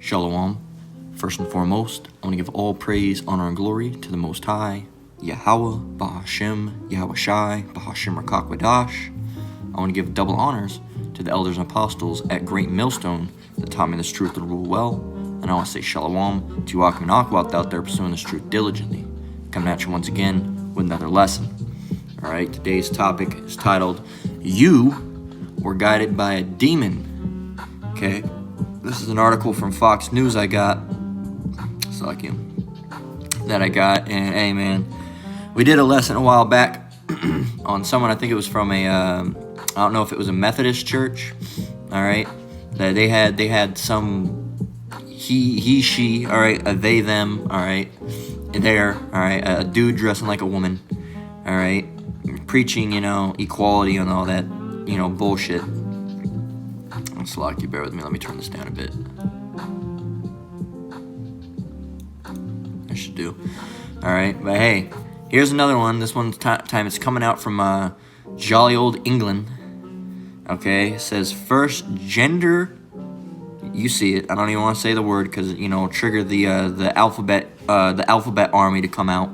Shalom. First and foremost, I want to give all praise, honor, and glory to the Most High, Yahweh, Bahashem, Yahweh Shai, Bahashem Rakakwadash. I want to give double honors to the elders and apostles at Great Millstone that taught me this truth to rule well. And I want to say shalom to Akim and Akwat out there pursuing this truth diligently. Coming at you once again with another lesson. Alright, today's topic is titled, You Were Guided by a Demon. Okay, this is an article from Fox News I got. That I got, and hey man, we did a lesson a while back on someone, I think it was from a, I don't know if it was a Methodist church, alright, that they had some, she, alright, a they, them, alright, there, alright, a dude dressing like a woman, alright, preaching, equality and all that, bullshit. Slack, you bear with me, let me turn this down a bit. I should do. Alright, but hey, here's another one. This one's time it's coming out from jolly old England. Okay, it says first gender. You see it. I don't even want to say the word because it'll trigger the alphabet army to come out.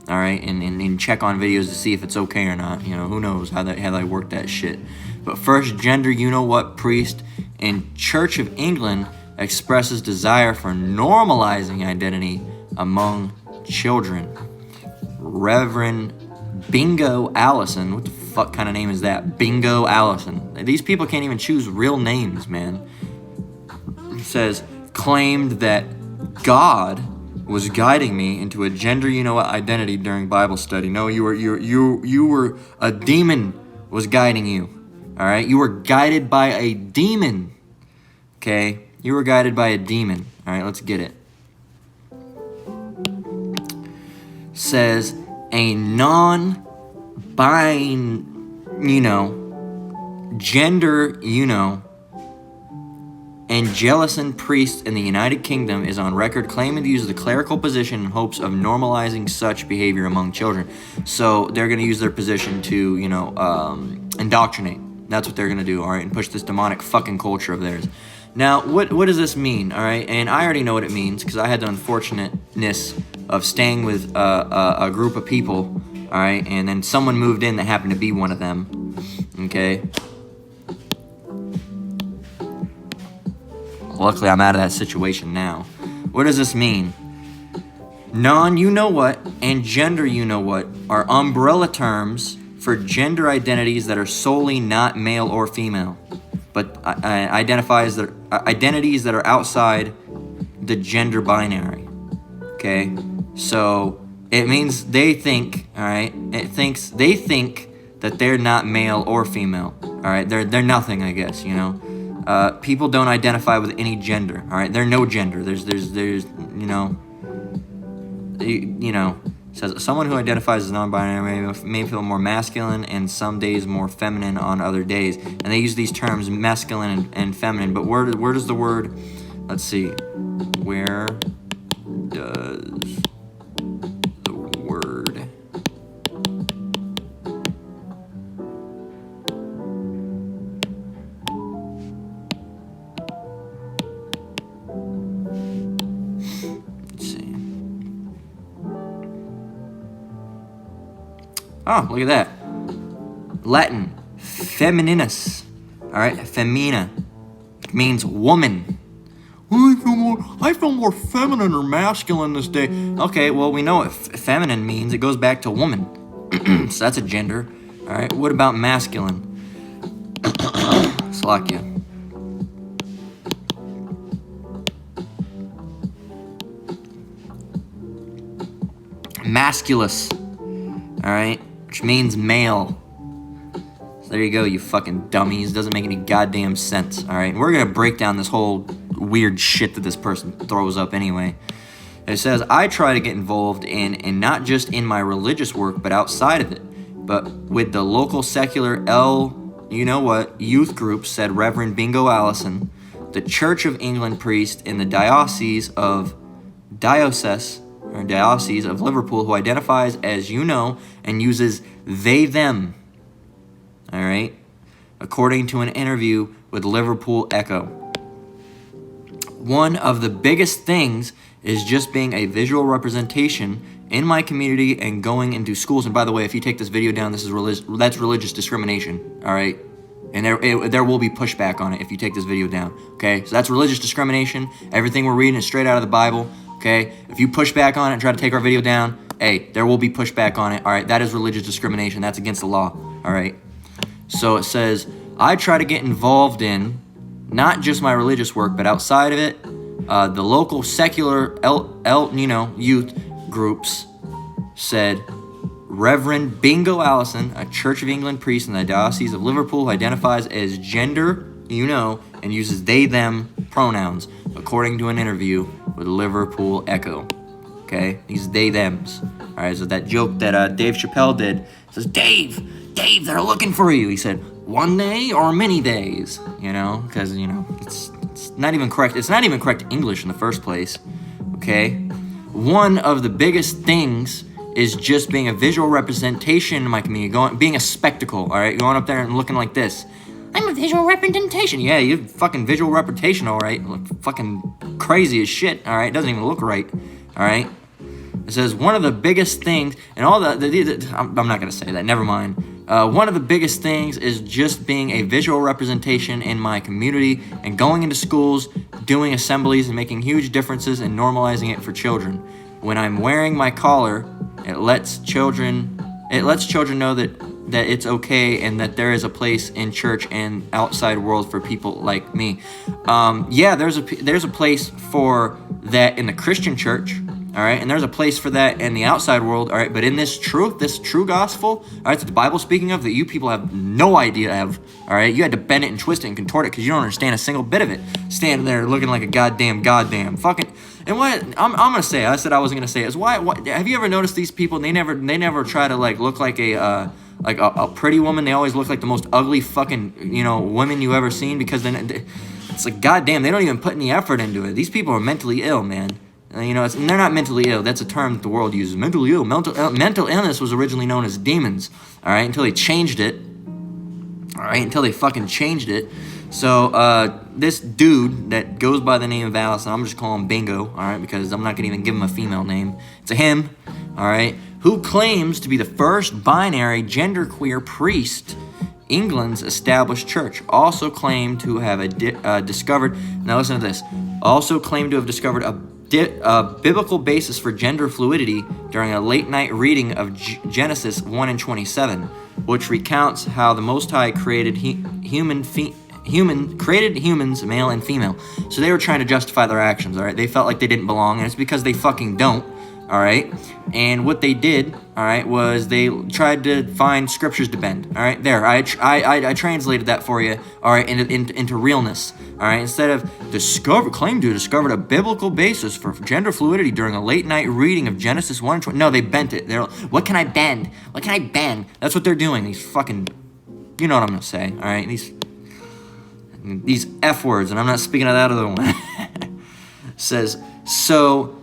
All right, and check on videos to see if it's okay or not. Who knows how they work that shit. But first gender, priest in Church of England expresses desire for normalizing identity among children. Reverend Bingo Allison, what the fuck kind of name is that? Bingo Allison. These people can't even choose real names, man. It says, claimed that God was guiding me into a gender identity during Bible study. No, you were a demon was guiding you. All right, you were guided by a demon. Okay, you were guided by a demon. All right, let's get it. Says a gender, Angelician priest in the United Kingdom is on record claiming to use the clerical position in hopes of normalizing such behavior among children. So they're going to use their position to, indoctrinate. That's what they're going to do, all right, and push this demonic fucking culture of theirs. Now, what does this mean, all right? And I already know what it means because I had the unfortunateness of staying with a group of people, all right, and then someone moved in that happened to be one of them, okay? Luckily, I'm out of that situation now. What does this mean? Non-you-know-what and gender-you-know-what are umbrella terms for gender identities that are solely not male or female, but identities that are outside the gender binary. Okay, so it means they think, all right, they think that they're not male or female. All right, they're nothing, I guess. People don't identify with any gender. All right, they're no gender. There's says someone who identifies as non-binary may feel more masculine and some days more feminine on other days. And they use these terms masculine and feminine. But where does the word? Let's see. Where does the word? Oh, look at that. Latin, femininus. All right, femina means woman. I feel more feminine or masculine this day. Okay, well, we know what feminine means. It goes back to woman. So that's a gender. All right, what about masculine? Slakia. Masculus. All right, which means male. So there you go, you fucking dummies. Doesn't make any goddamn sense. All right, we're gonna break down this whole weird shit that this person throws up anyway. It says, I try to get involved in, and not just in my religious work, but outside of it. But with the local secular youth group, said Reverend Bingo Allison, the Church of England priest in the diocese of Liverpool, who identifies as and uses they, them. All right, according to an interview with Liverpool Echo. One of the biggest things is just being a visual representation in my community and going into schools. And by the way, if you take this video down, that's religious discrimination, all right? And there will be pushback on it if you take this video down, okay? So that's religious discrimination. Everything we're reading is straight out of the Bible, okay? If you push back on it and try to take our video down, hey, there will be pushback on it, all right? That is religious discrimination. That's against the law, all right? So it says, I try to get involved in not just my religious work, but outside of it, the local secular youth groups said, Reverend Bingo Allison, a Church of England priest in the Diocese of Liverpool, who identifies as gender, and uses they, them pronouns, according to an interview with Liverpool Echo. Okay, these they, thems. All right, so that joke that Dave Chappelle did says, Dave, they're looking for you. He said, one day or many days, because, it's not even correct. It's not even correct English in the first place, okay? One of the biggest things is just being a visual representation in my community, being a spectacle, all right? Going up there and looking like this. I'm a visual representation. Yeah, you're fucking visual representation, all right? Look fucking crazy as shit, all right? It doesn't even look right, all right? It says one of the biggest things, and all I'm not going to say that, never mind. One of the biggest things is just being a visual representation in my community and going into schools, doing assemblies and making huge differences and normalizing it for children. When I'm wearing my collar, it lets children know that it's okay and that there is a place in church and outside world for people like me. Yeah, there's a place for that in the Christian church. All right, and there's a place for that in the outside world, all right, but in this true gospel, all right, that the Bible's speaking of, that you people have no idea of, all right, you had to bend it and twist it and contort it because you don't understand a single bit of it, standing there looking like a goddamn fucking, and what, I'm gonna say, I said I wasn't gonna say it, is why, have you ever noticed these people, they never try to, like, look like a pretty woman, they always look like the most ugly fucking, women you ever seen, because then, it's like, goddamn, they don't even put any effort into it. These people are mentally ill, man. And they're not mentally ill. That's a term that the world uses. Mentally ill. Mental illness was originally known as demons. All right, until they changed it. All right, until they fucking changed it. So this dude that goes by the name of Allison, I'm just calling him Bingo. All right, because I'm not gonna even give him a female name. It's a him. All right, who claims to be the first binary genderqueer priest. England's established church also claimed to have discovered. Now listen to this. Also claimed to have discovered a biblical basis for gender fluidity during a late-night reading of Genesis 1:27, which recounts how the Most High created created humans, male and female. So they were trying to justify their actions, all right? They felt like they didn't belong, and it's because they fucking don't, all right? And what they did, all right, was they tried to find scriptures to bend, all right? There, I translated that for you, all right, into realness, all right? Instead of claim to have discovered a biblical basis for gender fluidity during a late-night reading of Genesis 1:20. No, they bent it. They're, what can I bend? What can I bend? That's what they're doing, these fucking, you know what I'm going to say, all right? These F words, and I'm not speaking of that other one. Says, so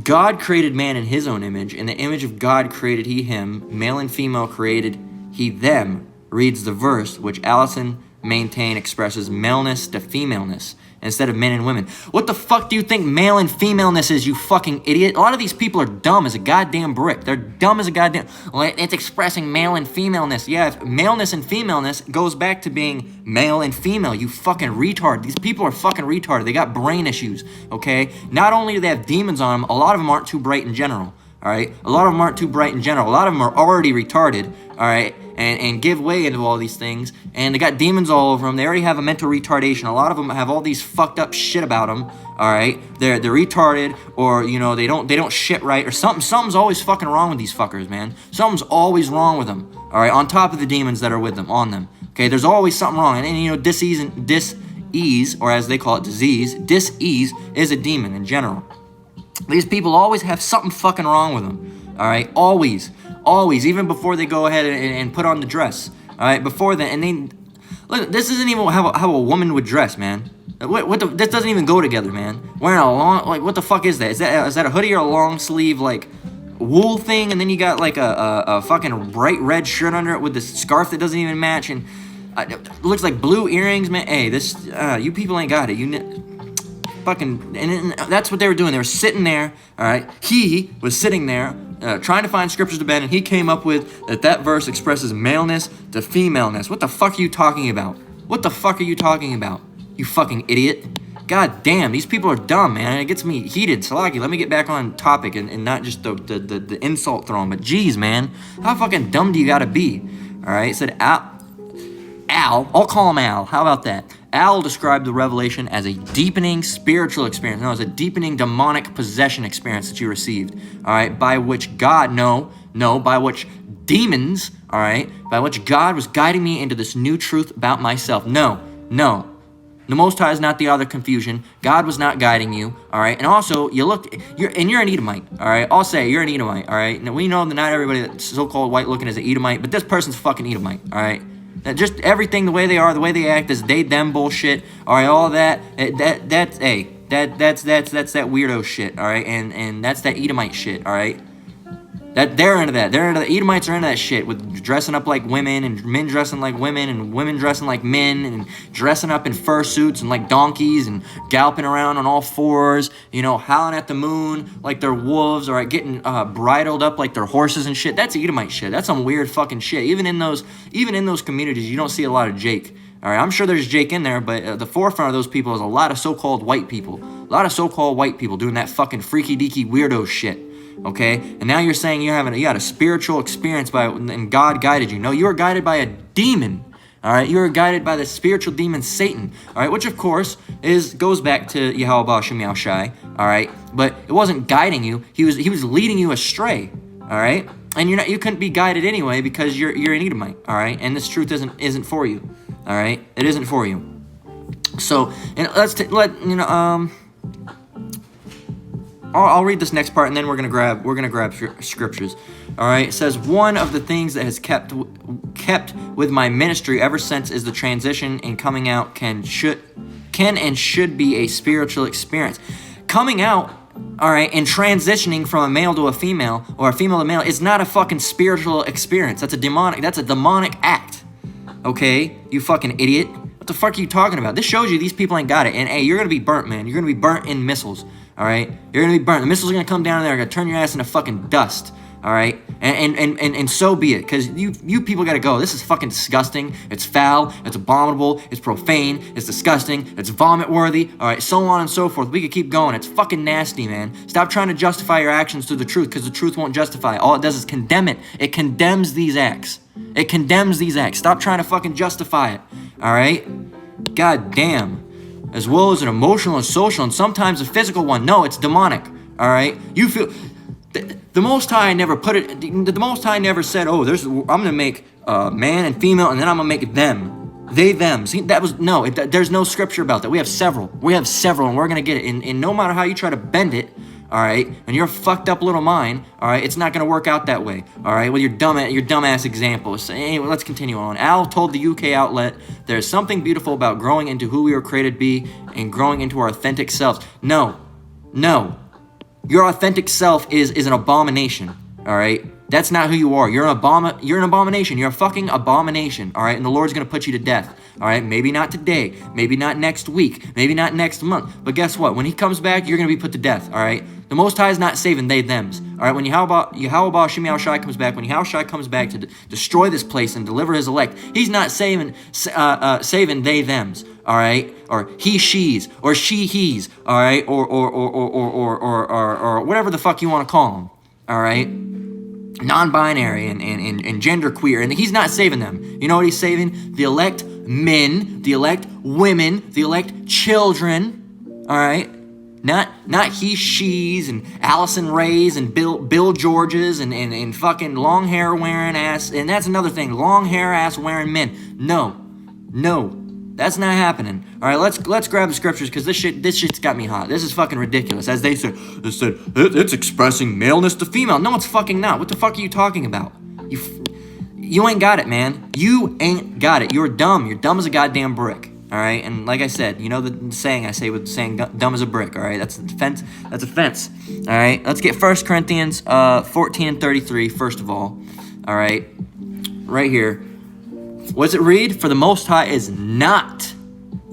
God created man in his own image. In the image of God created he him. Male and female created he them. Reads the verse, which Allison maintained expresses maleness to femaleness instead of men and women. What the fuck do you think male and femaleness is, you fucking idiot? A lot of these people are dumb as a goddamn brick. They're dumb as a goddamn... Well, it's expressing male and femaleness. Yeah, if maleness and femaleness goes back to being male and female, you fucking retard. These people are fucking retarded. They got brain issues, okay? Not only do they have demons on them, a lot of them aren't too bright in general, all right? A lot of them aren't too bright in general. A lot of them are already retarded, all right? And give way into all these things, and they got demons all over them. They already have a mental retardation. A lot of them have all these fucked up shit about them. All right, they're retarded, or they don't shit right, or something's always fucking wrong with these fuckers, man. Something's always wrong with them. All right, on top of the demons that are with them, on them. Okay, there's always something wrong, and dis-ease, or as they call it, disease. Dis-ease is a demon in general. These people always have something fucking wrong with them. All right, always, even before they go ahead and put on the dress. All right, before then, and they look. This isn't even how a woman would dress, man. This doesn't even go together, man. Wearing a long, like, what the fuck is that? Is that a hoodie or a long sleeve, like, wool thing? And then you got like a fucking bright red shirt under it with this scarf that doesn't even match, and it looks like blue earrings, man. Hey, this you people ain't got it. fucking, and that's what they were doing. They were sitting there, all right? He was sitting there trying to find scriptures to bend, and he came up with that verse expresses maleness to femaleness. What the fuck are you talking about? What the fuck are you talking about? You fucking idiot. God damn, these people are dumb, man. It gets me heated. Salaki, let me get back on topic and not just the insult throwing, but geez, man. How fucking dumb do you gotta be? All right, it said Al, I'll call him Al. How about that? Al described the revelation as a deepening spiritual experience. No, it's a deepening demonic possession experience that you received. All right, by which God, by which demons, all right, by which God was guiding me into this new truth about myself. No. The Most High is not the other confusion. God was not guiding you, all right? And also, you're an Edomite, all right? I'll say you're an Edomite, all right? Now, we know that not everybody that's so-called white-looking is an Edomite, but this person's fucking Edomite, all right? That just everything, the way they are, the way they act, is they, them bullshit, all right? All that's that weirdo shit, all right? And that's that Edomite shit, all right? That they're into that. The Edomites are into that shit with dressing up like women and men dressing like women and women dressing like men and dressing up in fursuits and like donkeys and galloping around on all fours, howling at the moon like they're wolves, or getting bridled up like they're horses and shit. That's Edomite shit. That's some weird fucking shit. Even in those communities, you don't see a lot of Jake. All right, I'm sure there's Jake in there, but at the forefront of those people is a lot of so-called white people. A lot of so-called white people doing that fucking freaky deaky weirdo shit. Okay, and now you're saying you had a spiritual experience and God guided you. No, you were guided by a demon. All right, you were guided by the spiritual demon Satan. All right, which of course goes back to Yahweh Ba'Shem Yahushai. All right, but it wasn't guiding you. He was leading you astray. All right, and you couldn't be guided anyway because you're an Edomite. All right, and this truth isn't for you. All right, it isn't for you. So, and I'll read this next part, and then we're gonna grab scriptures. All right, it says, one of the things that has kept with my ministry ever since is the transition and coming out can and should be a spiritual experience. Coming out, all right, and transitioning from a male to a female or a female to male is not a fucking spiritual experience. That's a demonic act. Okay, you fucking idiot. What the fuck are you talking about? This shows you these people ain't got it. And hey, you're gonna be burnt, man. You're gonna be burnt in missiles. All right, you're gonna be burnt. The missiles are gonna come down and they're gonna turn your ass into fucking dust. All right, and so be it, because you people gotta go. This is fucking disgusting. It's foul. It's abominable. It's profane. It's disgusting. It's vomit worthy. All right, so on and so forth. We could keep going. It's fucking nasty, man. Stop trying to justify your actions through the truth, because the truth won't justify it. All it does is condemn it. It condemns these acts. Stop trying to fucking justify it. All right, god damn. As well as an emotional and social and sometimes a physical one. No, it's demonic. All right, you feel. The Most High never put it. The Most High never said, "Oh, I'm gonna make man and female, and then I'm gonna make them, they, them." See, that was no. There's no scripture about that. We have several, and we're gonna get it. And no matter how you try to bend it, all right, and your fucked up little mind, all right, it's not gonna work out that way. All right, with your dumbass examples. So anyway, let's continue on. Al told the UK outlet, "There's something beautiful about growing into who we were created to be and growing into our authentic selves." No. Your authentic self is an abomination, all right? That's not who you are. You're an abomination. You're a fucking abomination, all right? And the Lord's going to put you to death, all right? Maybe not today. Maybe not next week. Maybe not next month. But guess what? When he comes back, you're going to be put to death, all right? The Most High is not saving they, thems, all right? When Yahweh Ba'Shem Yahushai comes back, when Yahushai comes back to destroy this place and deliver his elect, he's not saving they, thems. All right, or he, she's, or she, he's, all right, or whatever the fuck you want to call them, all right, non-binary and genderqueer, and he's not saving them. You know what he's saving? The elect men, the elect women, the elect children, all right, not he, she's, and Allison Ray's, and Bill George's, and fucking long hair wearing ass, and that's another thing, long hair ass wearing men. No. That's not happening. All right, let's grab the scriptures, because this shit's got me hot. This is fucking ridiculous. As they said it's expressing maleness to female. No, it's fucking not. What the fuck are you talking about? You ain't got it, man. You ain't got it. You're dumb. You're dumb as a goddamn brick. All right, and like I said, you know the saying I say with saying dumb as a brick. All right, that's offense. That's offense. All right, let's get 1 Corinthians 14 and 33 first of all. All right here. What does it read? For the Most High is not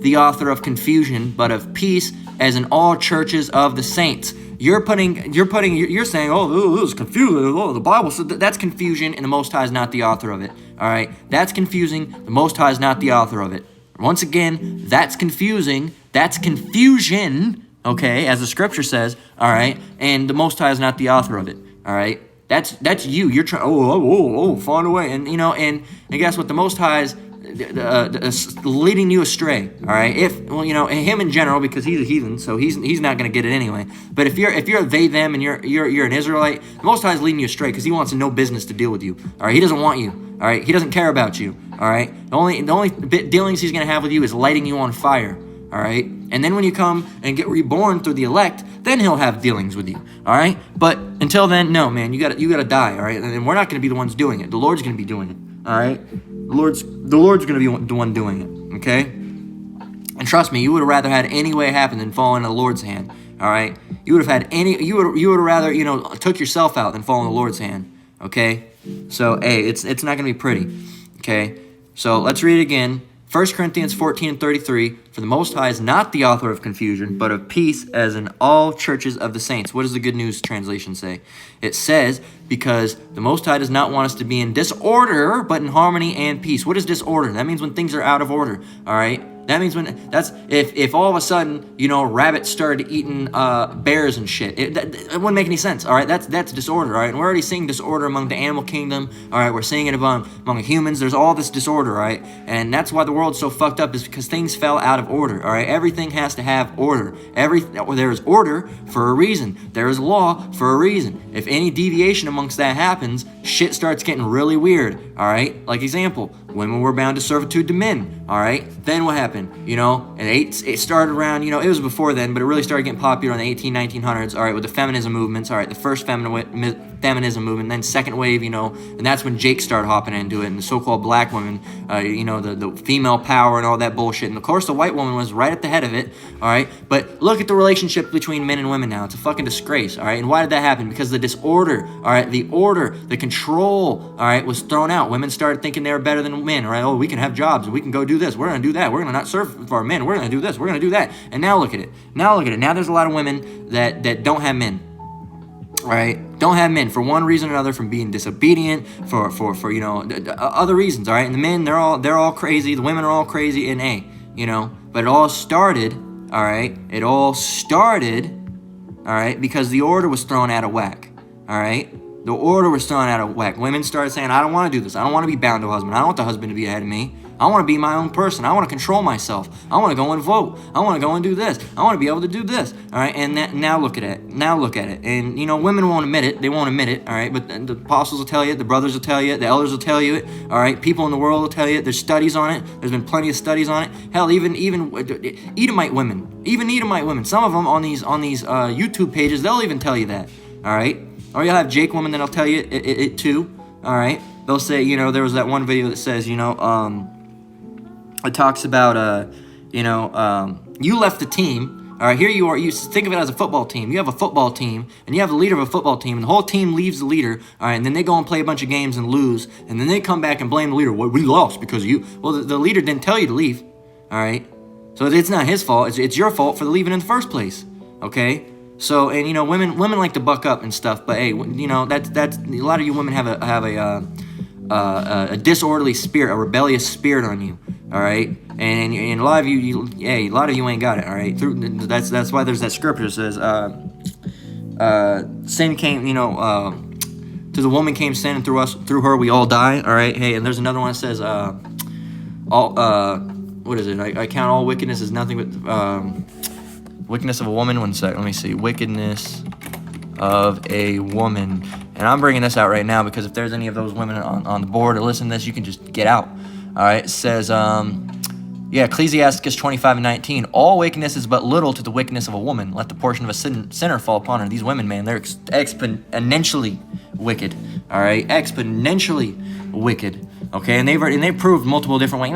the author of confusion, but of peace, as in all churches of the saints. You're saying, oh, this is confusing. Oh, the Bible said that's confusion, and the Most High is not the author of it. All right, that's confusing. The Most High is not the author of it. Once again, that's confusing. That's confusion. Okay, as the Scripture says. All right, and the Most High is not the author of it. All right, that's you. You're trying. Find a way, and and guess what? The Most High is leading you astray. All right, him in general, because he's a heathen, so he's not going to get it anyway. But if you're they them and you're an Israelite, the Most High is leading you astray because he wants no business to deal with you. All right, he doesn't want you. All right, he doesn't care about you. All right, the only dealings he's going to have with you is lighting you on fire. All right, and then when you come and get reborn through the elect, then he'll have dealings with you. All right, but until then, no, man, you gotta die. All right, and we're not going to be the ones doing it. The Lord's going to be doing it. All right, the Lord's going to be the one doing it. Okay, and trust me, you would have rather had any way it happen than fall into the Lord's hand. All right, you would have rather took yourself out than fall in the Lord's hand. Okay, so hey, it's not going to be pretty. Okay, so let's read it again. 1 Corinthians 14:33, for the Most High is not the author of confusion, but of peace, as in all churches of the saints. What does the Good News translation say? It says, because the Most High does not want us to be in disorder, but in harmony and peace. What is disorder? That means when things are out of order, all right? That means if all of a sudden, rabbits started eating bears and shit. It wouldn't make any sense, all right? That's disorder, all right? And we're already seeing disorder among the animal kingdom, all right? We're seeing it among humans. There's all this disorder, all right? And that's why the world's so fucked up, is because things fell out of order, all right? Everything has to have order. There is order for a reason. There is law for a reason. If any deviation amongst that happens, shit starts getting really weird, all right? Like example, women were bound to servitude to men, all right? Then what happened? And it started around, it was before then, but it really started getting popular in the 1900s, all right, with the feminism movements, all right, the first feminism movement, then second wave, and that's when Jake started hopping into it, and the so-called black women, the female power and all that bullshit, and of course the white woman was right at the head of it, all right, but look at the relationship between men and women now. It's a fucking disgrace, all right, and why did that happen? Because the disorder, all right, the order, the control, all right, was thrown out. Women started thinking they were better than men, all right, we can have jobs, we can go do this, we're going to do that, we're going to not serve for our men, we're going to do this, we're going to do that, and now look at it, now there's a lot of women that don't have men. Right, don't have men for one reason or another, from being disobedient, for other reasons. All right, and the men they're all crazy. The women are all crazy. But it all started. All right, because the order was thrown out of whack. All right, the order was thrown out of whack. Women started saying, I don't want to do this. I don't want to be bound to a husband. I don't want the husband to be ahead of me. I want to be my own person. I want to control myself. I want to go and vote. I want to go and do this. I want to be able to do this. All right, and now look at it. And women won't admit it. They won't admit it. All right, but the apostles will tell you. The brothers will tell you. The elders will tell you it. All right, people in the world will tell you. There's studies on it. There's been plenty of studies on it. Hell, even Edomite women. Some of them on these YouTube pages, they'll even tell you that. All right, or you'll have Jake women that'll tell you it too. All right, they'll say, there was that one video that says, it talks about, you left the team. All right, here you are. You think of it as a football team. You have a football team, and you have the leader of a football team, and the whole team leaves the leader. All right, and then they go and play a bunch of games and lose, and then they come back and blame the leader. Well, we lost because of you. Well, the leader didn't tell you to leave. All right, so it's not his fault. It's your fault for leaving in the first place. Okay. So, and women like to buck up and stuff, but hey, that's a lot of you women have a disorderly spirit, a rebellious spirit on you. All right, and a lot of you ain't got it. All right, that's why there's that scripture that says, sin came, to the woman came sin, and through her we all die. All right, hey, and there's another one that says, what is it? I count all wickedness as nothing but wickedness of a woman. 1 sec, let me see, wickedness of a woman, and I'm bringing this out right now because if there's any of those women on the board or listen to this, you can just get out. All right, it says, Ecclesiasticus 25:19, all wickedness is but little to the wickedness of a woman. Let the portion of a sinner fall upon her. These women, man, they're exponentially wicked. All right, exponentially wicked. Okay, and they've proved multiple different ways.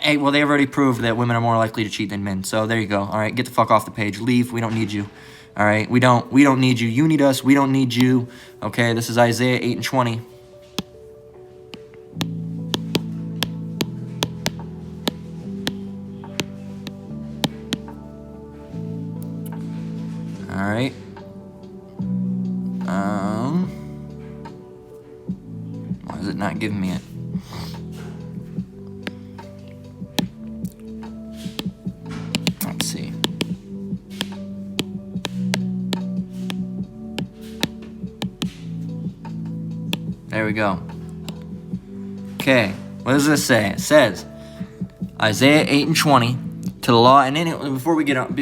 Hey, well, they've already proved that women are more likely to cheat than men. So there you go. All right, get the fuck off the page. Leave. We don't need you. All right, we don't need you. You need us. We don't need you. Okay, this is Isaiah 8:20. All right. Why is it not giving me it? Let's see. There we go. Okay, what does this say? It says Isaiah 8:20 to the law. And then before we get on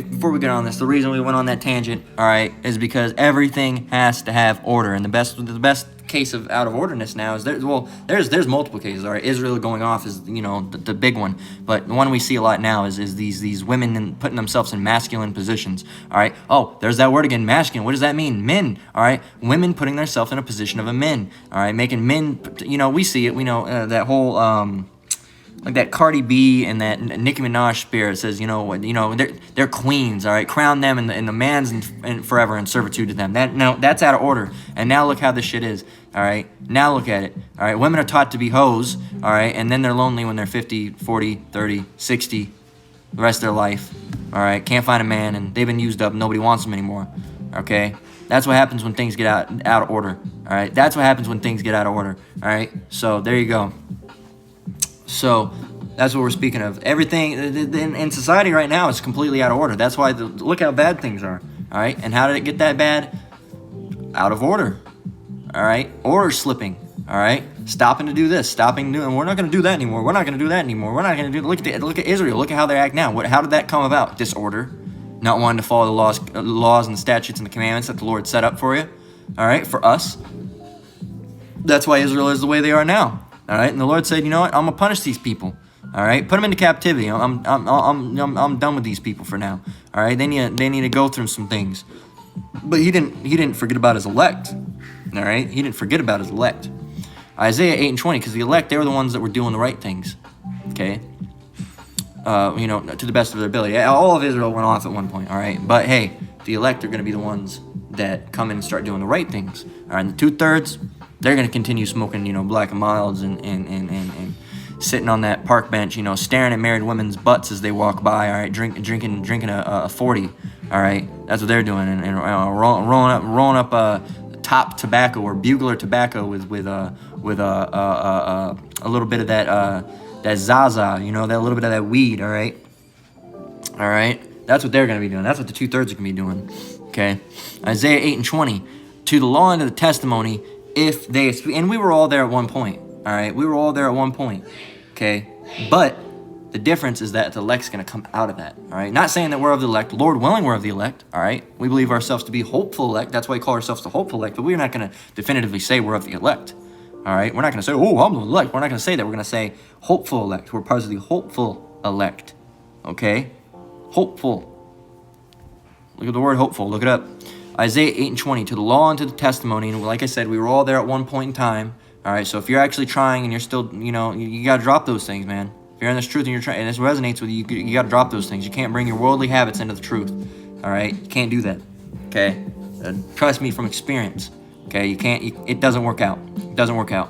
this, the reason we went on that tangent, all right, is because everything has to have order. And the best case of out of orderness now is there's multiple cases. All right, Israel going off is the big one, but the one we see a lot now is these women putting themselves in masculine positions. All right, oh, there's that word again, masculine. What does that mean? Men. All right, women putting themselves in a position of a men. All right, making men. We see it. We know that whole like that Cardi B and that Nicki Minaj spirit says, they're queens, all right? Crown them and the man's in forever in servitude to them. That's out of order. And now look how this shit is, all right? Now look at it, all right? Women are taught to be hoes, all right? And then they're lonely when they're 50, 40, 30, 60, the rest of their life, all right? Can't find a man, and they've been used up. Nobody wants them anymore, okay? That's what happens when things get out of order, all right? That's what happens when things get out of order, all right? So there you go. So that's what we're speaking of. Everything in society right now is completely out of order. That's why look how bad things are. All right, and how did it get that bad? Out of order. All right, order slipping. All right, stopping to do this, stopping to do, and we're not going to do that anymore. We're not going to do that anymore. We're not going to do. Look at Israel. Look at how they act now. How did that come about? Disorder, not wanting to follow the laws and the statutes and the commandments that the Lord set up for you. All right, for us. That's why Israel is the way they are now. All right, and the Lord said, you know what? I'm gonna punish these people. All right, put them into captivity. I'm done with these people for now. All right, they need to go through some things. But he didn't forget about his elect. All right, he didn't forget about his elect. Isaiah 8:20, because the elect, they were the ones that were doing the right things. Okay, to the best of their ability. All of Israel went off at one point. All right, but hey, the elect are gonna be the ones that come in and start doing the right things. All right, and the 2/3. They're going to continue smoking, Black and Milds and sitting on that park bench, staring at married women's butts as they walk by, all right, drinking a 40, all right. That's what they're doing, and rolling up top tobacco or bugler tobacco with a little bit of that Zaza, that little bit of that weed, all right. All right, that's what they're going to be doing. That's what the 2/3 are going to be doing. Okay, Isaiah 8:20, to the law and to the testimony. If they speak, and we were all there at one point, all right? We were all there at one point, okay? But the difference is that the elect's going to come out of that, all right? Not saying that we're of the elect. Lord willing, we're of the elect, all right? We believe ourselves to be hopeful elect. That's why we call ourselves the hopeful elect, but we're not going to definitively say we're of the elect, all right? We're not going to say, oh, I'm the elect. We're not going to say that. We're going to say hopeful elect. We're part of the hopeful elect, okay? Hopeful. Look at the word hopeful. Look it up. Isaiah 8:20, to the law and to the testimony. And like I said, we were all there at one point in time. All right, so if you're actually trying and you're still, you got to drop those things, man. If you're in this truth and you're trying, and this resonates with you, you got to drop those things. You can't bring your worldly habits into the truth. All right, you can't do that. Okay, trust me from experience. Okay, you can't. It doesn't work out. It doesn't work out.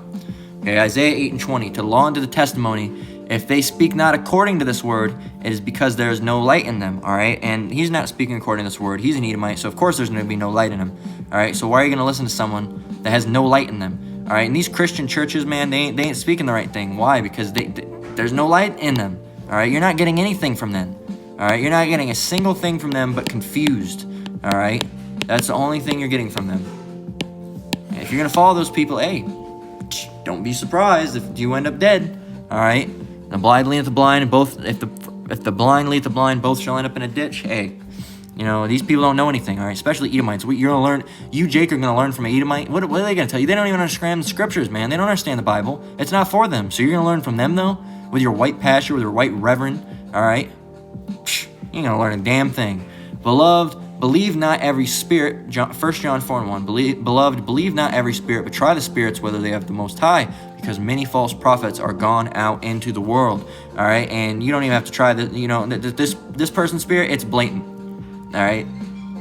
Okay, Isaiah 8:20, to the law and to the testimony. If they speak not according to this word, it is because there is no light in them, all right? And he's not speaking according to this word. He's an Edomite, so of course there's going to be no light in him, all right? So why are you going to listen to someone that has no light in them, all right? And these Christian churches, man, they ain't speaking the right thing. Why? Because there's no light in them, all right? You're not getting anything from them, all right? You're not getting a single thing from them but confused, all right? That's the only thing you're getting from them. And if you're going to follow those people, hey, don't be surprised if you end up dead, all right? The blind leadeth the blind, and both if the blind lead the blind, both shall end up in a ditch. Hey, these people don't know anything, all right? Especially Edomites. You're gonna learn. You, Jake, are gonna learn from an Edomite. What are they gonna tell you? They don't even understand the scriptures, man. They don't understand the Bible. It's not for them. So you're gonna learn from them though, with your white pastor, with your white reverend. All right, you ain't gonna learn a damn thing. Beloved, believe not every spirit. 1 John 4:1. Beloved, believe not every spirit, but try the spirits whether they have the Most High, because many false prophets are gone out into the world. All right, and you don't even have to try this person's spirit. It's blatant. All right,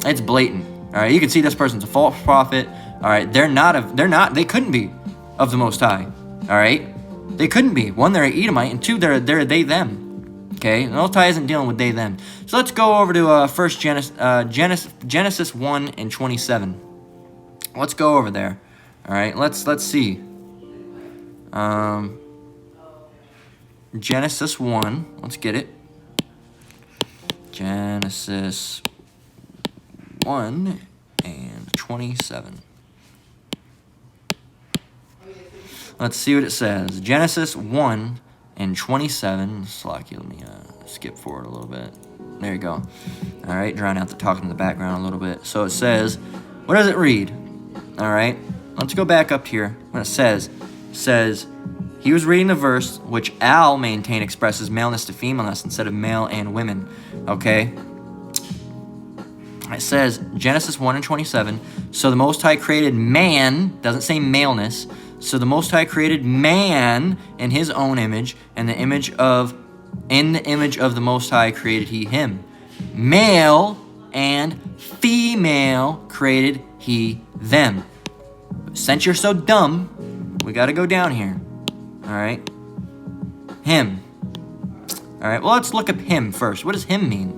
it's blatant. All right, you can see this person's a false prophet. All right, they couldn't be of the Most High. All right, they couldn't be. One, they're an Edomite, and two, they're they them. Okay, the Most High isn't dealing with they, them. So let's go over to first Genesis 1 and 27. Let's go over there. All right, let's see. Genesis 1. Let's get it. Genesis 1 and 27. Let's see what it says. Genesis 1 and 27. Slocky, let me skip forward a little bit. There you go. All right, drown out the talking in the background a little bit. So it says, what does it read? All right, let's go back up here. What it says, he was reading the verse, which Al maintained expresses maleness to femaleness instead of male and women. Okay? It says, Genesis 1 and 27, so the Most High created man, doesn't say maleness, so the Most High created man in his own image, and in the image of the Most High created he him. Male and female created he them. But since you're so dumb, we got to go down here. All right? Him. All right, well, let's look up him first. What does him mean?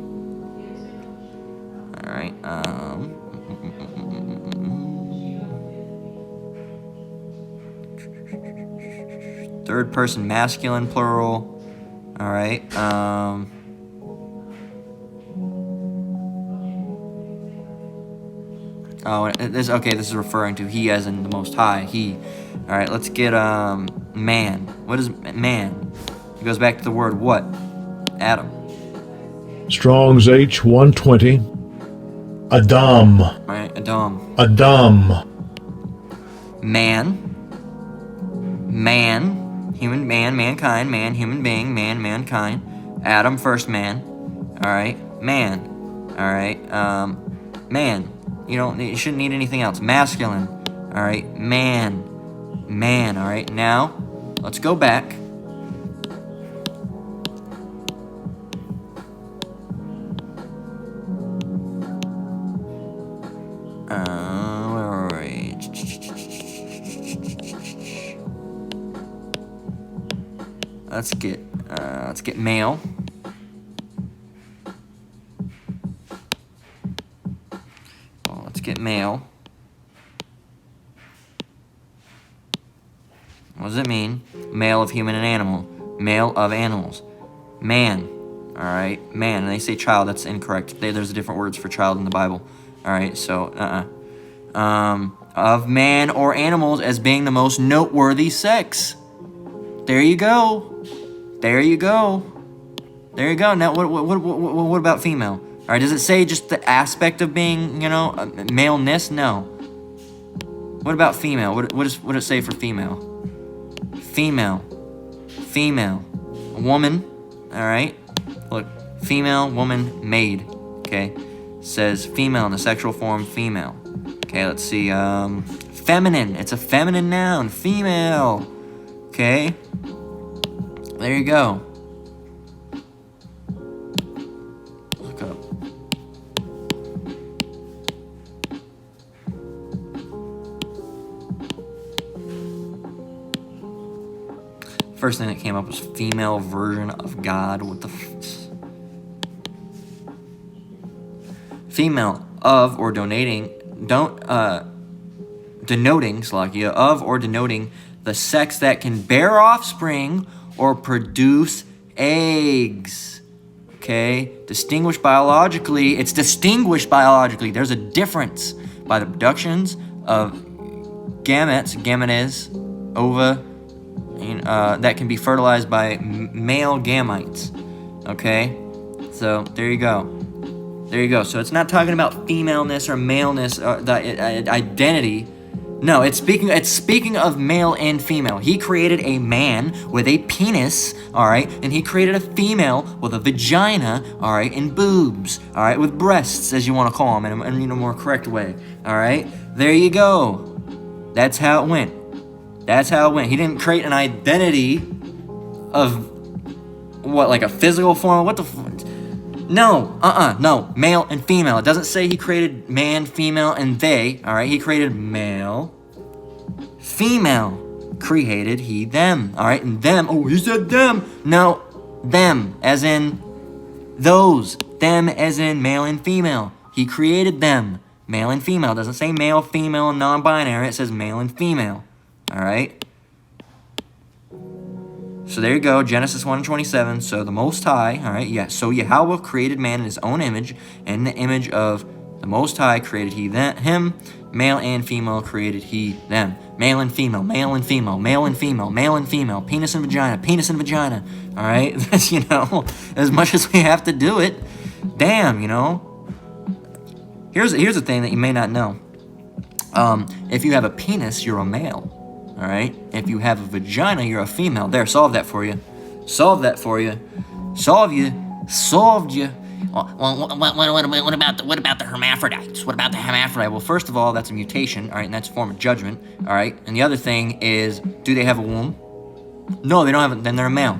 All right. Third person masculine, plural. All right. This is referring to he as in the Most High. He. All right, let's get man. What is man? It goes back to the word what? Adam. Strong's H120. Adam. All right, Adam. Adam. Man. Human man, mankind, man, human being, man, mankind. Adam, first man. All right, man. All right, man. You shouldn't need anything else. Masculine. All right, man. All right, now let's go back. Where are we? Let's get male. Well, let's get male. What does it mean? Male of human and animal. Male of animals. Man. All right, man. And they say child. That's incorrect. There's different words for child in the Bible. All right, so of man or animals as being the most noteworthy sex. There you go. Now, what about female? All right, does it say just the aspect of being, maleness? No. What about female? What does it say for female? Female. A woman. All right. Look, female, woman, maid. Okay. Says female in the sexual form, female. Okay, let's see. Feminine. It's a feminine noun. Female. Okay. There you go. Look up. First thing that came up was female version of God. What the female of or denoting the sex that can bear offspring or produce eggs. Okay? It's distinguished biologically. There's a difference by the productions of gametes, ova, that can be fertilized by male gametes. Okay? So, there you go. So it's not talking about femaleness or maleness, the identity. No, it's speaking of male and female. He created a man with a penis, all right, and he created a female with a vagina, all right, and boobs, all right, with breasts, as you want to call them, in a more correct way, all right. There you go. That's how it went. He didn't create an identity of what, like a physical form. What the? No, no, male and female. It doesn't say he created man, female, and they, all right? He created male, female, created he, them, all right? And them, he said them. No, Them, as in those. Them, as in male and female. He created them, male and female. It doesn't say male, female, and non-binary. It says male and female. All right? So there you go, Genesis 1:27. So the Most High, all right, yeah. So Yahweh created man in his own image, and in the image of the Most High created he him, male and female created he them. Male and female, male and female, male and female, male and female, penis and vagina, penis and vagina. All right, that's, you know, as much as we have to do it. Damn, you know. Here's a thing that you may not know. If you have a penis, you're a male. All right. If you have a vagina, you're a female. There, solve that for you. Solve that for you. Solved you. Well, what about the hermaphrodites? What about the hermaphrodite? Well, first of all, that's a mutation. All right, and that's a form of judgment. All right. And the other thing is, do they have a womb? No, they don't have it. Then they're a male.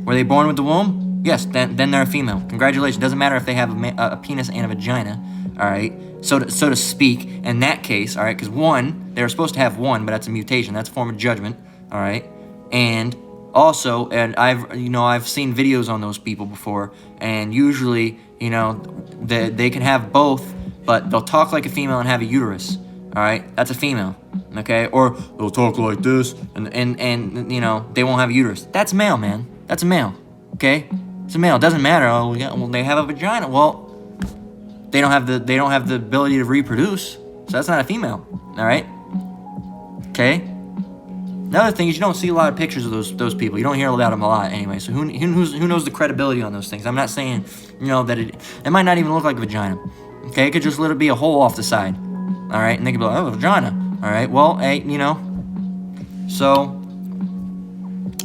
Were they born with the womb? Yes. Then they're a female. Congratulations. Doesn't matter if they have a penis and a vagina. All right. So to speak, in that case, all right, because one, they were supposed to have one, but that's a mutation. That's a form of judgment, all right? And also, and I've seen videos on those people before, and usually, you know, they can have both, but they'll talk like a female and have a uterus, all right? That's a female, okay? Or they'll talk like this, and you know, they won't have a uterus. That's male, man. That's a male, okay? It's a male. It doesn't matter. Oh, yeah, well, they have a vagina. Well, they don't have the ability to reproduce, so that's not a female. All right. Okay. Another thing is you don't see a lot of pictures of those people. You don't hear about them a lot anyway. So who knows the credibility on those things? I'm not saying, you know, that it might not even look like a vagina. Okay, it could just literally be a hole off the side. All right, and they could be like, oh, a vagina. All right. Well, hey, you know. So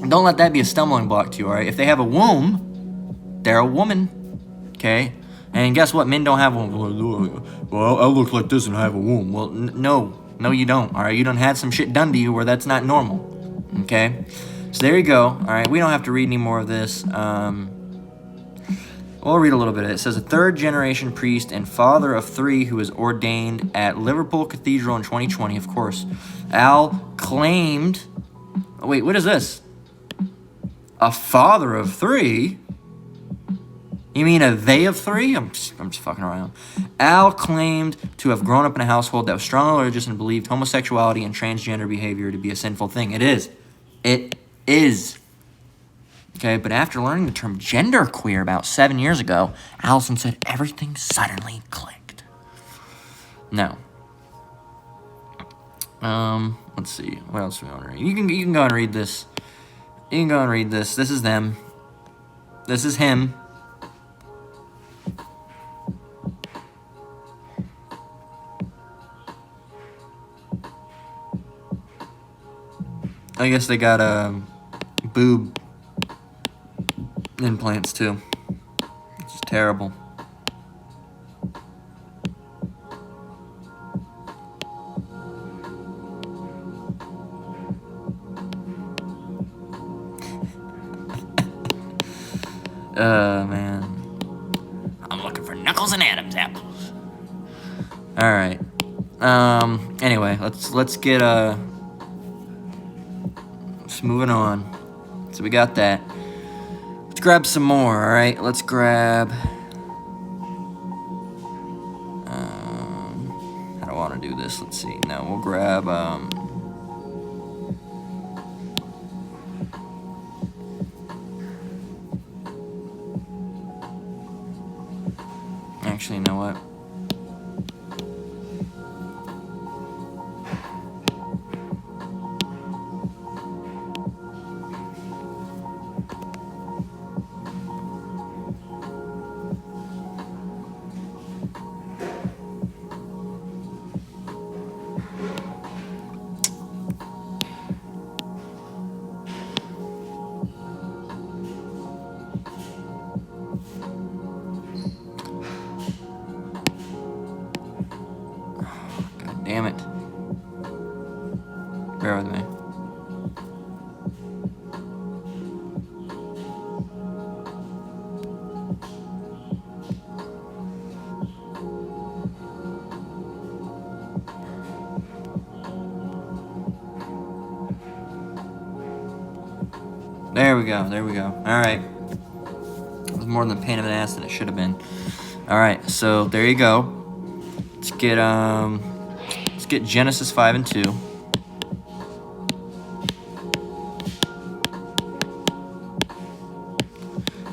don't let that be a stumbling block to you. All right. If they have a womb, they're a woman. Okay. And guess what? Men don't have one. Well, I look like this and I have a womb. Well, no, you don't. All right, you done had some shit done to you where that's not normal. Okay, so there you go. All right, we don't have to read any more of this. We'll read a little bit of it. It says a third-generation priest and father of three who was ordained at Liverpool Cathedral in 2020. Of course, Al claimed. Oh, wait, what is this? A father of three. You mean a they of three? I'm just fucking around. Al claimed to have grown up in a household that was strongly religious and believed homosexuality and transgender behavior to be a sinful thing. It is. It is. Okay, but after learning the term genderqueer about 7 years ago, Allison said everything suddenly clicked. Now, let's see. What else do we want to read? You can go and read this. You can go and read this. This is them. This is him. I guess they got boob implants too. It's just terrible. Man. I'm looking for Knuckles and Adam's apples. All right. Anyway, let's get moving on. So we got that. Let's grab some more, all right? Let's grab... I don't want to do this. Let's see. No, we'll grab... Actually, you know what? Damn it. Bear with me. There we go. All right. more than a pain in the ass than it should have been. All right, so there you go. Let's get Genesis 5 and 2.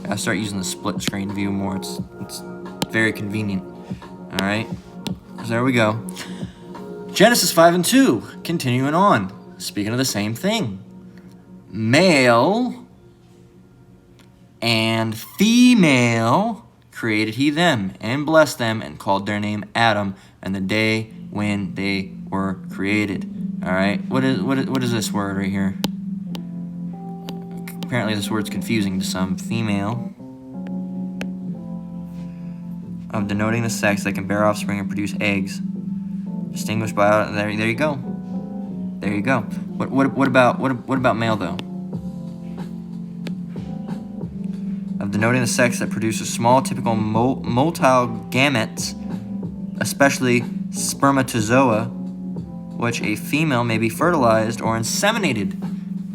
I start using the split screen view more. It's very convenient. All right, so there we go. Genesis 5 and 2. Continuing on. Speaking of the same thing. Male and female created he them, and blessed them, and called their name Adam, and the day when they were created. All right, what is this word right here? Apparently this word's confusing to some. Female, of denoting the sex that can bear offspring and produce eggs, distinguished by there you go. There you go. What about male though? Of denoting the sex that produces small, typical motile gametes, especially spermatozoa, which a female may be fertilized or inseminated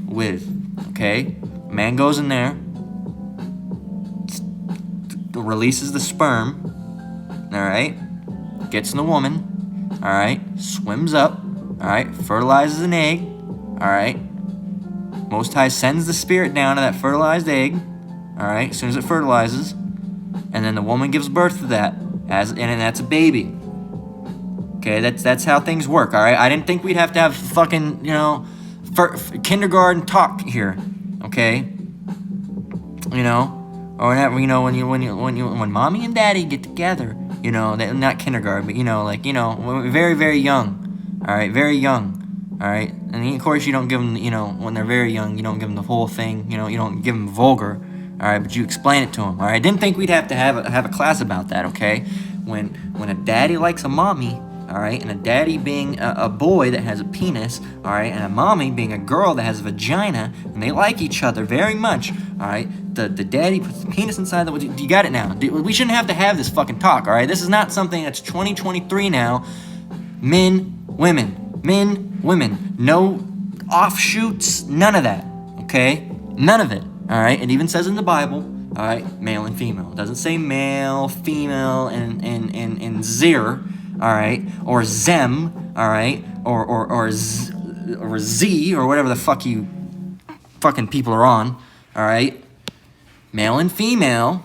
with. Okay, man goes in there, releases the sperm. All right, gets in the woman. All right, swims up. All right, fertilizes an egg. All right, Most High sends the spirit down to that fertilized egg. All right, as soon as it fertilizes, and then the woman gives birth to that, and that's a baby. Okay, that's how things work. All right, I didn't think we'd have to have fucking kindergarten talk here. Okay, or whenever when mommy and daddy get together, not kindergarten, but very very young. All right, very young. All right, and of course you don't give them, when they're very young, you don't give them the whole thing. You don't give them vulgar. All right, but you explain it to them. All right, I didn't think we'd have to have a class about that. Okay, when a daddy likes a mommy, all right, and a daddy being a boy that has a penis, all right, and a mommy being a girl that has a vagina, and they like each other very much, all right, the daddy puts the penis inside the, you got it now. We shouldn't have to have this fucking talk, all right? This is not something that's 2023 now. Men, women, no offshoots, none of that, okay? None of it, all right? It even says in the Bible, all right, male and female. It doesn't say male, female, and zir, all right, or zem, all right, or z, or whatever the fuck you fucking people are on, all right. Male and female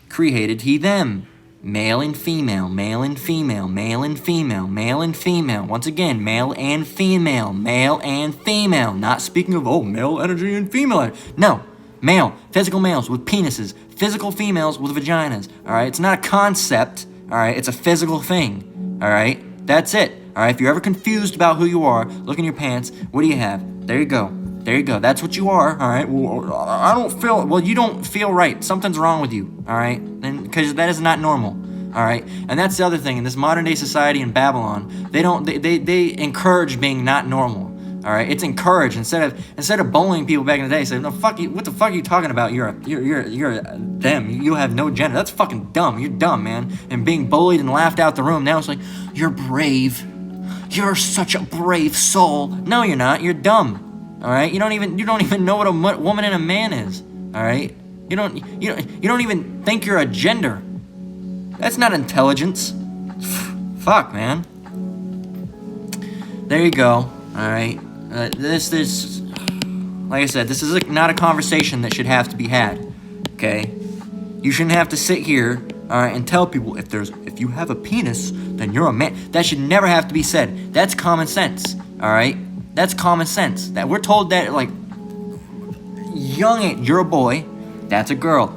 created he them. Male and female, male and female, male and female, male and female. Once again, male and female, male and female. Not speaking of male energy and female energy. No, male, physical males with penises, physical females with vaginas. All right, it's not a concept. All right, it's a physical thing. All right, that's it. All right, if you're ever confused about who you are, look in your pants. What do you have? There you go. There you go. That's what you are. All right. Well, you don't feel right. Something's wrong with you. All right. And because that is not normal. All right. And that's the other thing. In this modern day society in Babylon, they encourage being not normal. All right. It's encouraged instead of bullying people back in the day. Say, no, fuck you. What the fuck are you talking about? You're them. You have no gender. That's fucking dumb. You're dumb, man. And being bullied and laughed out the room. Now it's like, you're brave. You're such a brave soul. No, you're not. You're dumb. All right, you don't even know what a woman and a man is. All right, you don't even think you're a gender. That's not intelligence. Fuck, man. There you go. All right, this like I said, this is not a conversation that should have to be had. Okay, you shouldn't have to sit here, all right, and tell people if you have a penis, then you're a man. That should never have to be said. That's common sense. All right. That's common sense. That we're told that, like, you're a boy, that's a girl.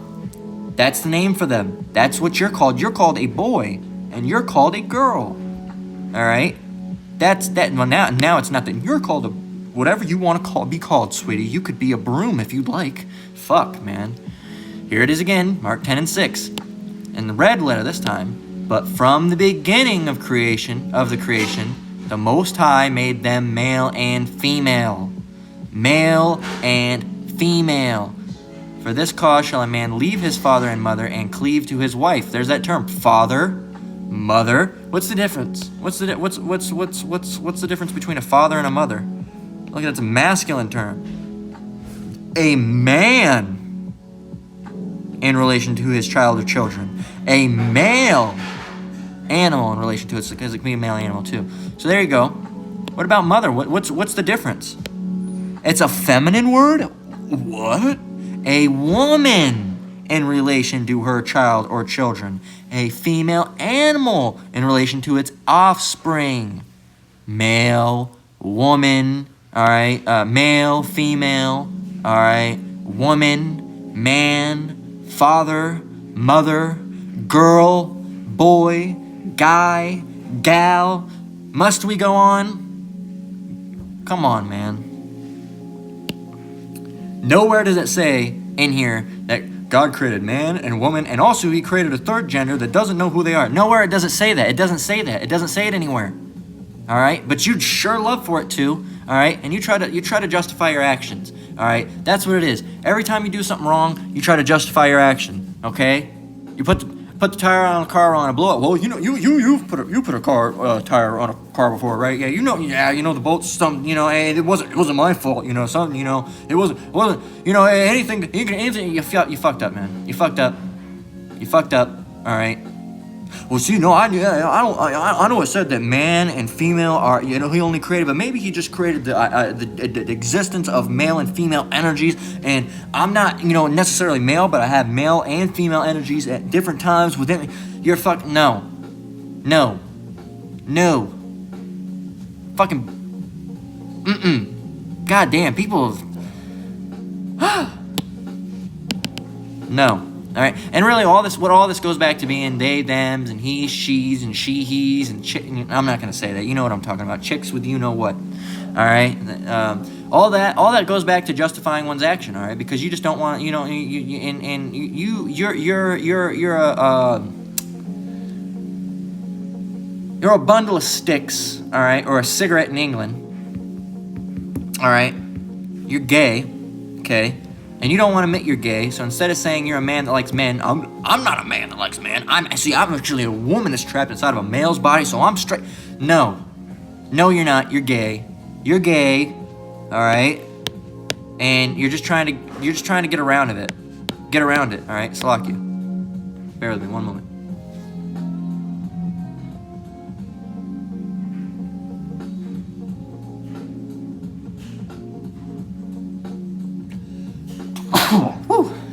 That's the name for them. That's what you're called. You're called a boy, and you're called a girl. All right? That's that. Well, now it's not that you're called whatever you want to be called, sweetie. You could be a broom if you'd like. Fuck, man. Here it is again, Mark 10 and 6. In the red letter this time. But from the beginning of the creation, the Most High made them male and female. Male and female. For this cause shall a man leave his father and mother and cleave to his wife. There's that term, father, mother. What's the difference? What's the difference between a father and a mother? Look, that's a masculine term. A man in relation to his child or children. A male animal in relation to it, because it can be a male animal too. So there you go. What about mother? What's the difference? It's a feminine word? What? A woman in relation to her child or children. A female animal in relation to its offspring. Male, woman, all right? Male, female, all right? Woman, man, father, mother, girl, boy, guy, gal. Must we go on? Come on, man. Nowhere does it say in here that God created man and woman, and also he created a third gender that doesn't know who they are. Nowhere it doesn't say that. It doesn't say that. It doesn't say it anywhere. All right? But you'd sure love for it to. All right? And you try to justify your actions. All right? That's what it is. Every time you do something wrong, you try to justify your action. Okay? You put the tire on a car on a blow up. Well, you know, you've put a car tire on a car before, right? Yeah, you know the bolt's hey, it wasn't my fault, something, it wasn't, hey, anything, you fucked up, man. You fucked up. All right. Well, see, no, I know it said that man and female are, he only created, but maybe he just created the existence of male and female energies, and I'm not, necessarily male, but I have male and female energies at different times within. You're no. Fucking, God damn, people have, no. All right, and really, all this goes back to being they, thems, and he, she's, and she, he's, and I'm not gonna say that. You know what I'm talking about? Chicks with you know what. All right, all that goes back to justifying one's action. All right, because you just don't want, you're a bundle of sticks. All right, or a cigarette in England. All right, you're gay. Okay. And you don't want to admit you're gay, so instead of saying you're a man that likes men, I'm not a man that likes men. I'm actually a woman that's trapped inside of a male's body, so I'm straight. No, you're not. You're gay. You're gay, all right. And you're just trying to get around it. Get around it, all right. Slack you. Bear with me 1 moment.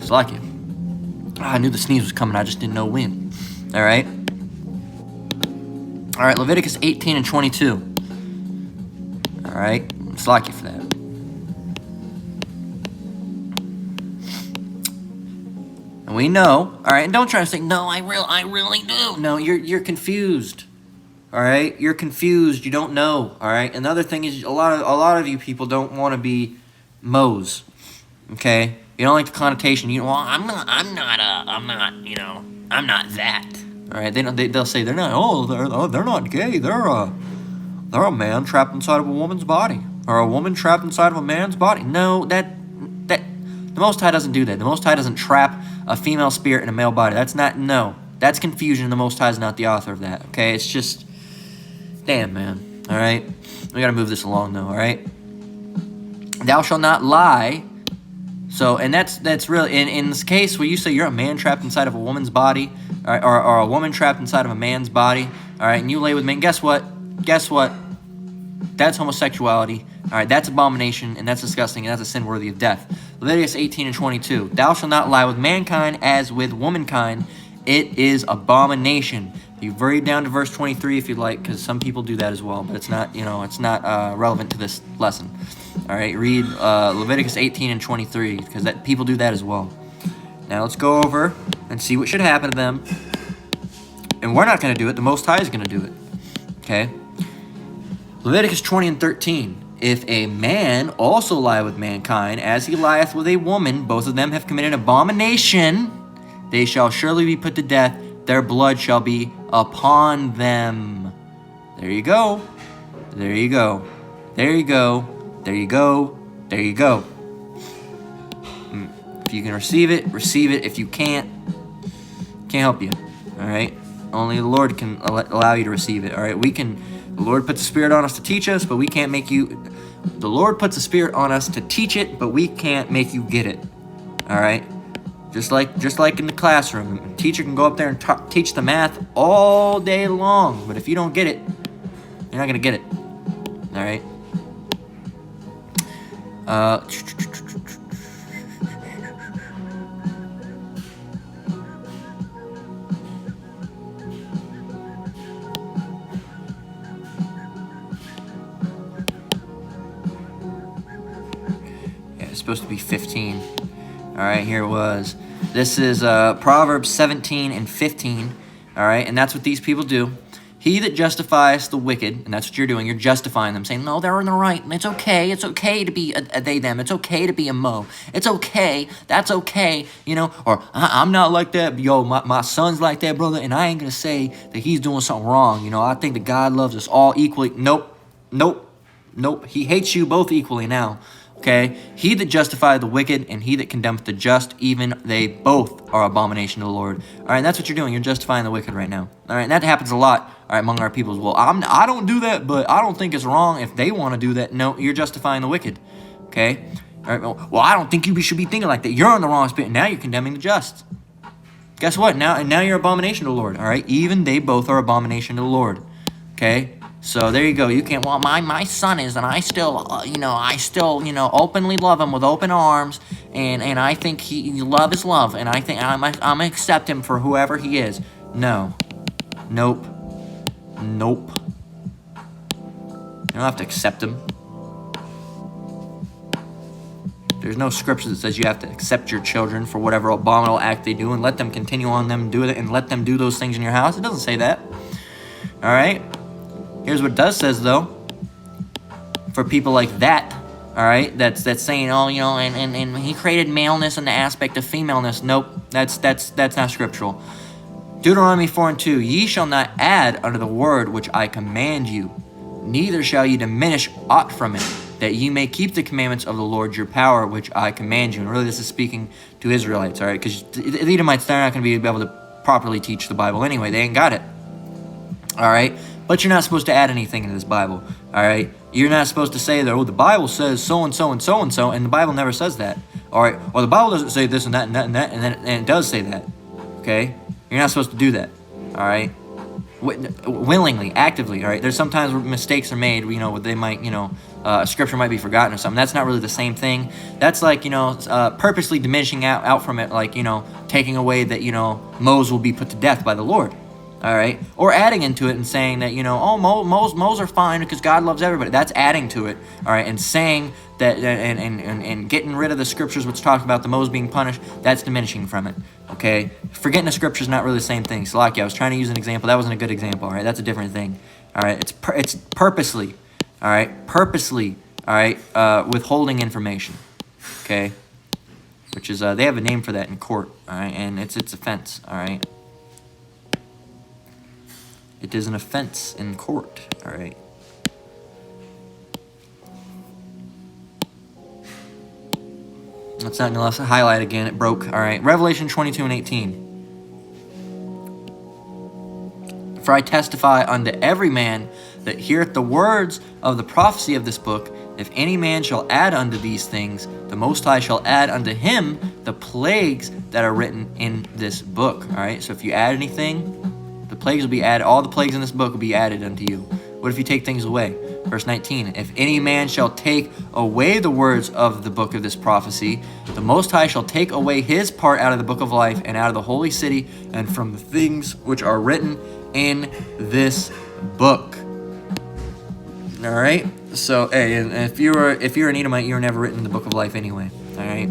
Slack you. I knew the sneeze was coming. I just didn't know when. All right. Leviticus 18 and 22. All right. Slack you for that. And we know. All right. And don't try to say no. I really do. No, you're confused. All right. You're confused. You don't know. All right. Another thing is a lot of you people don't want to be Moes. Okay. You don't like the connotation. I'm not that. All right, they'll say they're not. Oh, they're not gay. They're a man trapped inside of a woman's body, or a woman trapped inside of a man's body. No, that the Most High doesn't do that. The Most High doesn't trap a female spirit in a male body. That's confusion. The Most High is not the author of that. Okay, it's just, damn, man. All right, we gotta move this along though. All right, thou shalt not lie. So, and that's really, in this case where you say you're a man trapped inside of a woman's body, all right, or a woman trapped inside of a man's body, all right, and you lay with men, guess what? That's homosexuality, all right, that's abomination, and that's disgusting, and that's a sin worthy of death. Leviticus 18 and 22, thou shalt not lie with mankind as with womankind, it is abomination. You read down to verse 23 if you'd like, because some people do that as well, but it's not, relevant to this lesson. All right, read Leviticus 18 and 23, because people do that as well. Now let's go over and see what should happen to them. And we're not going to do it. The Most High is going to do it. Okay? Leviticus 20 and 13. If a man also lie with mankind, as he lieth with a woman, both of them have committed abomination, they shall surely be put to death. Their blood shall be upon them. There you go. There you go. There you go. There you go. There you go. If you can receive it, receive it. If you can't help you. All right? Only the Lord can allow you to receive it. All right? The Lord puts the Spirit on us to teach us, but we can't make you. The Lord puts the Spirit on us to teach it, but we can't make you get it. All right? Just like in the classroom, a teacher can go up there and teach the math all day long, but if you don't get it, you're not gonna get it. All right. Yeah, it's supposed to be 15. All right, here it was. This is Proverbs 17 and 15. All right, and that's what these people do. He that justifies the wicked, and that's what you're doing, you're justifying them, saying, no, they're in the right. It's okay to be a they, them. It's okay to be a mo. It's okay. That's okay, you know. Or, I'm not like that. Yo, my son's like that, brother, and I ain't going to say that he's doing something wrong. You know, I think that God loves us all equally. Nope. He hates you both equally now. Okay, he that justifieth the wicked and he that condemneth the just, even they both are abomination to the Lord. All right, that's what you're doing. You're justifying the wicked right now. All right, and that happens a lot. All right, among our peoples. Well, I don't do that, but I don't think it's wrong if they want to do that. No, you're justifying the wicked. Okay. All right. Well, I don't think you should be thinking like that. You're on the wrong spirit. Now you're condemning the just. Guess what? Now you're abomination to the Lord. All right. Even they both are abomination to the Lord. Okay. So there you go. You can't. Well, my son is, and I still, openly love him with open arms, and I think love is love, and I think I'm gonna accept him for whoever he is. No, nope. You don't have to accept him. There's no scripture that says you have to accept your children for whatever abominable act they do and let them continue on them do it and let them do those things in your house. It doesn't say that. All right. Here's what it does says, though. For people like that, all right, that's saying, oh, and he created maleness in the aspect of femaleness. Nope, that's not scriptural. Deuteronomy 4:2, ye shall not add unto the word which I command you, neither shall ye diminish aught from it, that ye may keep the commandments of the Lord your power, which I command you. And really, this is speaking to Israelites, all right, because the Edomites, they're not going to be able to properly teach the Bible anyway. They ain't got it, all right? But you're not supposed to add anything into this Bible, all right? You're not supposed to say that, oh, the Bible says so-and-so and so-and-so, and the Bible never says that, all right? Or the Bible doesn't say this and that and that and that, and it does say that, okay? You're not supposed to do that, all right? Willingly, actively, all right? There's sometimes where mistakes are made, they might, a scripture might be forgotten or something. That's not really the same thing. That's like, purposely diminishing out from it, like, taking away that, Moses will be put to death by the Lord. All right, or adding into it and saying that moles are fine because God loves everybody. That's adding to it. All right, and saying that and getting rid of the scriptures which talk about the moles being punished. That's diminishing from it. Okay, forgetting the scripture is not really the same thing. Salaki, I was trying to use an example. That wasn't a good example. All right, that's a different thing. All right, it's purposely. All right, All right, withholding information. Okay, which is they have a name for that in court. All right, and it's offense. All right. It is an offense in court, all right? Let's not gonna highlight again. It broke, all right? Revelation 22 and 18. For I testify unto every man that heareth the words of the prophecy of this book, if any man shall add unto these things, the Most High shall add unto him the plagues that are written in this book, all right? So if you add anything, the plagues will be added. All the plagues in this book will be added unto you. What if you take things away? Verse 19, if any man shall take away the words of the book of this prophecy, the Most High shall take away his part out of the book of life and out of the holy city and from the things which are written in this book. All right. So, hey, and if you're an Edomite, you were never written in the book of life anyway. All right.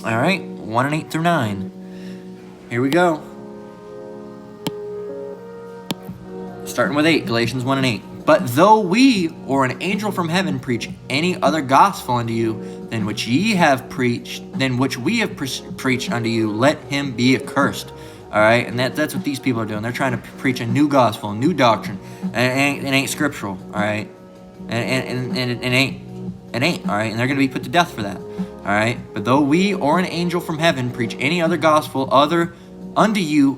All right, 1 and 8 through 9. Here we go. Starting with 8, Galatians 1 and 8. But though we or an angel from heaven preach any other gospel unto you than which we have preached unto you, let him be accursed. All right, and that's what these people are doing. They're trying to preach a new gospel, a new doctrine, and it ain't scriptural. All right, and it ain't. All right, and they're going to be put to death for that. All right, but though we or an angel from heaven preach any other gospel other unto you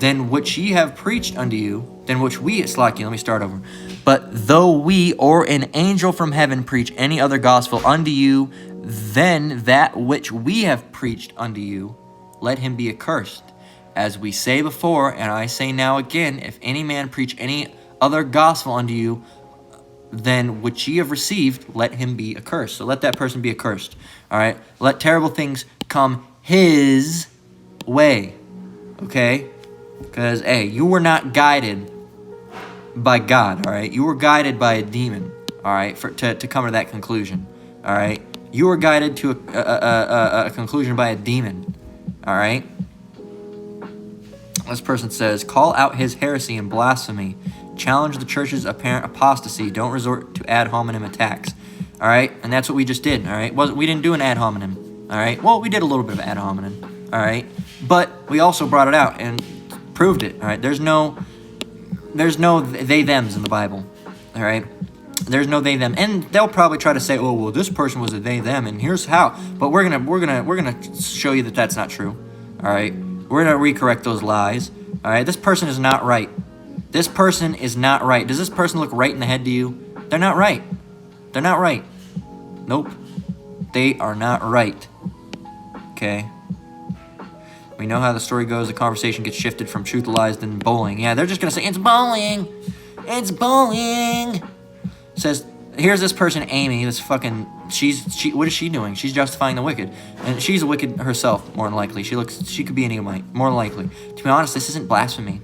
than which ye have preached unto you, than which we, Slacky, let me start over. But though we or an angel from heaven preach any other gospel unto you than that which we have preached unto you, let him be accursed. As we say before, and I say now again, if any man preach any other gospel unto you than which ye have received, let him be accursed. So let that person be accursed. All right? Let terrible things come his way. Okay? Because, hey, you were not guided by God, all right? You were guided by a demon, all right, to come to that conclusion, all right? You were guided to a conclusion by a demon, all right? This person says, call out his heresy and blasphemy. Challenge the church's apparent apostasy. Don't resort to ad hominem attacks, all right? And that's what we just did, all right? We didn't do an ad hominem, all right? Well, we did a little bit of ad hominem, all right? But we also brought it out and proved it, all right? There's no they-thems in the Bible, all right? There's no they-them. And they'll probably try to say, oh, well, this person was a they-them, and here's how. But we're gonna show you that that's not true, all right? We're gonna recorrect those lies, all right? This person is not right. This person is not right. Does this person look right in the head to you? They're not right. They're not right. Nope. They are not right. Okay? We know how the story goes. The conversation gets shifted from truth to lies, then bowling. Yeah, they're just going to say, it's bowling. It's bowling. Says, here's this person, Amy, this fucking, what is she doing? She's justifying the wicked. And she's a wicked herself, more than likely. She could be an Edomite, more than likely. To be honest, this isn't blasphemy.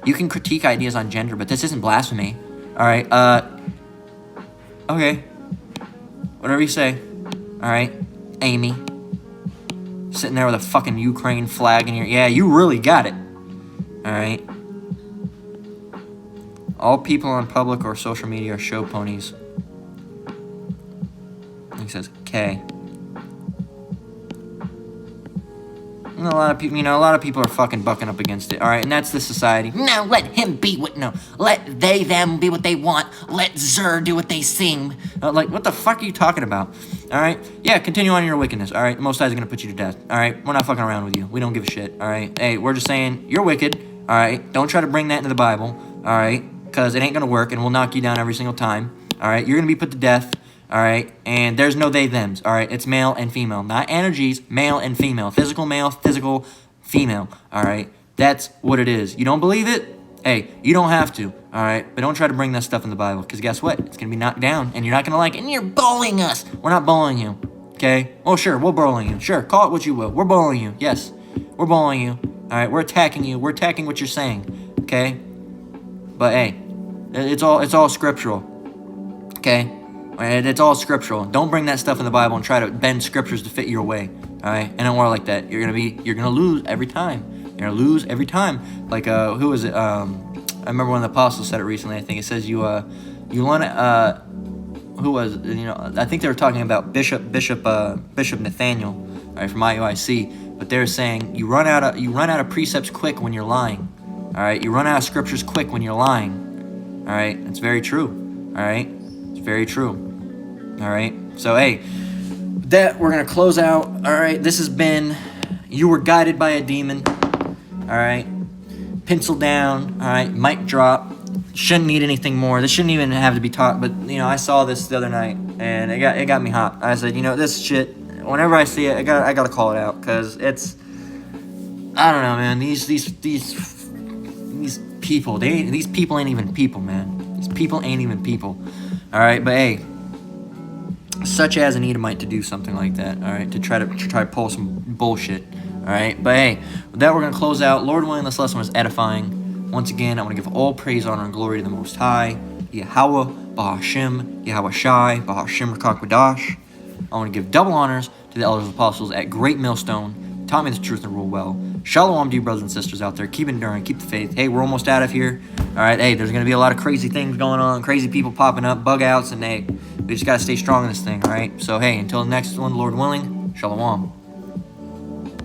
You can critique ideas on gender, but this isn't blasphemy. All right, okay. Whatever you say. All right, Amy. Sitting there with a fucking Ukraine flag in your... Yeah, you really got it. All right. All people on public or social media are show ponies. He says, K. And a lot of people are fucking bucking up against it. All right, and that's the society. No, let him be what, no. Let they, them be what they want. Let Zer do what they sing. Like, what the fuck are you talking about? All right? Yeah, continue on your wickedness. All right? The Most High is going to put you to death. All right? We're not fucking around with you. We don't give a shit. All right? Hey, we're just saying, you're wicked. All right? Don't try to bring that into the Bible. All right? Because it ain't going to work, and we'll knock you down every single time. All right? You're going to be put to death. All right? And there's no they, thems. All right? It's male and female. Not energies, male and female. Physical male, physical female. All right? That's what it is. You don't believe it? Hey, you don't have to. All right? But don't try to bring that stuff in the Bible, because guess what? It's going to be knocked down, and you're not going to like it, and you're bullying us. We're not bullying you. Okay? Oh, sure, we're bullying you. Sure, call it what you will. We're bullying you. Yes, we're bullying you. All right? We're attacking you. We're attacking what you're saying. Okay? But hey, it's all scriptural. Okay? It's all scriptural. Don't bring that stuff in the Bible and try to bend scriptures to fit your way. All right? And don't work like that. You're gonna lose every time. You're gonna lose every time. Like who was it? I remember one of the apostles said it recently. I think it says you want to who was it? I think they were talking about Bishop Nathaniel, all right, from IUIC. But they're saying you run out of precepts quick when you're lying. All right? You run out of scriptures quick when you're lying. All right? It's very true. All right? It's very true. All right? So, hey, with that, we're going to close out. All right? This has been You Were Guided by a Demon. All right? Pencil down. All right? Mic drop. Shouldn't need anything more. This shouldn't even have to be taught. But, I saw this the other night, and it got me hot. I said, this shit, whenever I see it, I got to call it out. Because it's, I don't know, man. These people, these people ain't even people, man. These people ain't even people. All right, but hey, such as an Edomite to do something like that. All right, to try to pull some bullshit. All right, but hey, with that we're gonna close out. Lord willing, this lesson was edifying. Once again, I want to give all praise, honor, and glory to the Most High, Yahweh, Bahashim, Yahweh Shai, Bahashim Rakakwadash. I want to give double honors to the elders and apostles at Great Millstone. Taught me the truth and rule well. Shalom to you brothers and sisters out there. Keep enduring, keep the faith. Hey, we're almost out of here. All right, hey, there's going to be a lot of crazy things going on, crazy people popping up, bug outs, and hey, we just got to stay strong in this thing, all right? So, hey, until the next one, Lord willing, shalom.